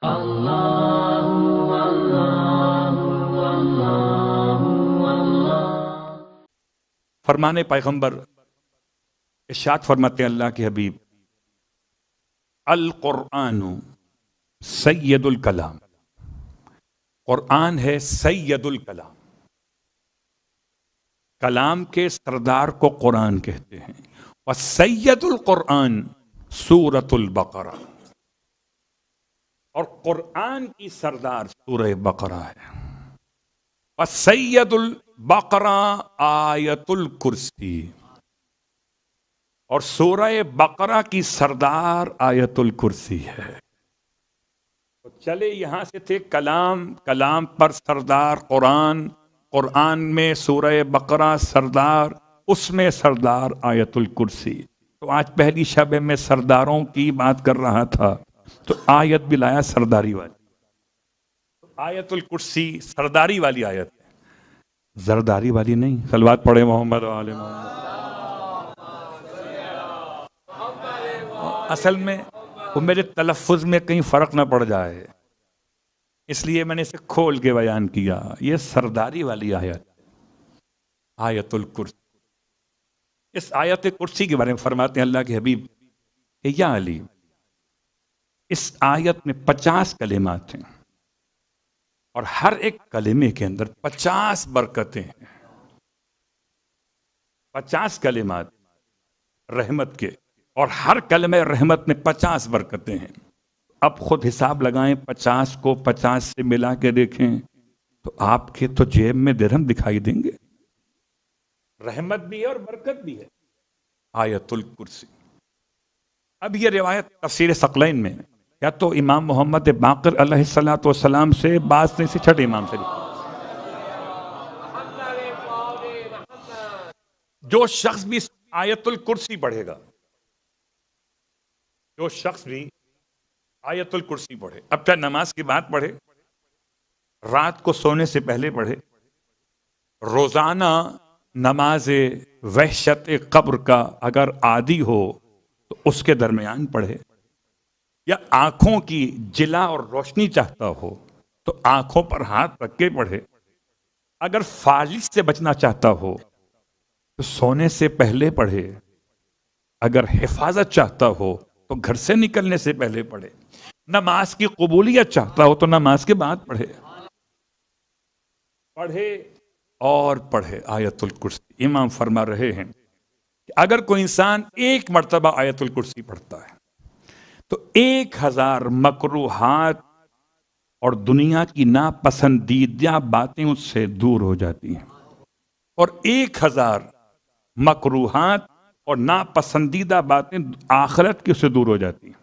اللہ اللہ اللہ اللہ۔ فرمان پیغمبر ارشاد فرماتے ہیں اللہ کے حبیب، القرآن سید الکلام، قرآن ہے سید الکلام، کلام کے سردار کو قرآن کہتے ہیں۔ اور سید القرآن سورۃ البقرہ، اور قرآن کی سردار سورہ بقرہ ہے۔ اور سید البقرہ آیت الکرسی، اور سورہ بقرہ کی سردار آیت الکرسی ہے۔ تو چلے یہاں سے تھے کلام، کلام پر سردار قرآن، قرآن میں سورہ بقرہ سردار، اس میں سردار آیت الکرسی۔ تو آج پہلی شب میں سرداروں کی بات کر رہا تھا، تو آیت بھی لایا سرداری والی۔ آیت الکرسی سرداری والی آیت ہے، زرداری والی نہیں۔ صلوات پڑھے محمد و آل محمد۔ اصل میں وہ میرے تلفظ میں کہیں فرق نہ پڑ جائے، اس لیے میں نے اسے کھول کے بیان کیا۔ یہ سرداری والی آیت، آیت الکرسی۔ اس آیت کرسی کے بارے میں فرماتے ہیں اللہ کے حبیب کہ یا علی، اس آیت میں 50 کلمات ہیں، اور ہر ایک کلمے کے اندر 50 برکتیں ہیں۔ 50 کلمات رحمت کے، اور ہر کلمہ رحمت میں 50 برکتیں ہیں۔ اب خود حساب لگائیں، 50 کو 50 سے ملا کے دیکھیں تو آپ کے تو جیب میں درہم دکھائی دیں گے۔ رحمت بھی ہے اور برکت بھی ہے آیت الکرسی۔ اب یہ روایت تفسیر ثقلین میں، یا تو امام محمد باقر علیہ الصلوۃ والسلام سے، بعض نے سے چھٹے امام سے۔ جو شخص بھی آیت الکرسی پڑھے گا، جو شخص بھی آیت الکرسی پڑھے، اب کیا نماز کی بات پڑھے، رات کو سونے سے پہلے پڑھے، روزانہ نماز وحشت قبر کا اگر عادی ہو تو اس کے درمیان پڑھے، یا آنکھوں کی جلا اور روشنی چاہتا ہو تو آنکھوں پر ہاتھ رکھ کے پڑھے، اگر فالج سے بچنا چاہتا ہو تو سونے سے پہلے پڑھے، اگر حفاظت چاہتا ہو تو گھر سے نکلنے سے پہلے پڑھے، نماز کی قبولیت چاہتا ہو تو نماز کے بعد پڑھے۔ پڑھے اور پڑھے آیت الکرسی۔ امام فرما رہے ہیں کہ اگر کوئی انسان ایک مرتبہ آیت الکرسی پڑھتا ہے تو 1000 مکروہات اور دنیا کی ناپسندیدہ باتیں اس سے دور ہو جاتی ہیں، اور 1000 مکروہات اور ناپسندیدہ باتیں آخرت کی اس سے دور ہو جاتی ہیں۔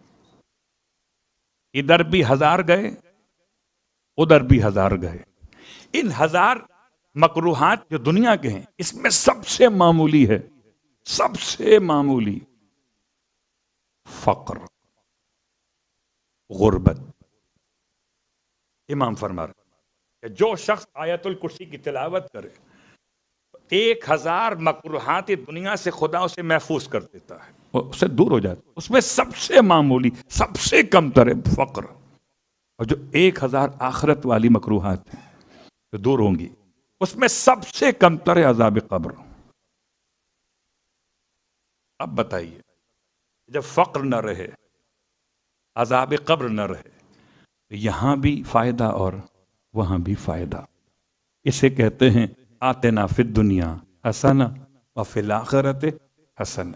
ادھر بھی 1000 گئے، ادھر بھی 1000 گئے۔ ان 1000 مکروہات جو دنیا کے ہیں، اس میں سب سے معمولی ہے، سب سے معمولی فقر، غربت۔ امام فرما رہے کہ جو شخص آیت الکرسی کی تلاوت کرے، 1000 مکروہات دنیا سے خدا اسے محفوظ کر دیتا ہے، وہ اسے دور ہو جاتا ہے۔ اس میں سب سے معمولی، سب سے کم تر ہے فقر، اور جو 1000 آخرت والی مکروہات ہیں جو دور ہوں گی، اس میں سب سے کم تر ہے عذاب قبر۔ اب بتائیے، جب فقر نہ رہے، عذاب قبر نہ رہے، تو یہاں بھی فائدہ اور وہاں بھی فائدہ۔ اسے کہتے ہیں آتنا فی الدنیا حسنہ وفی الآخرۃ حسنہ۔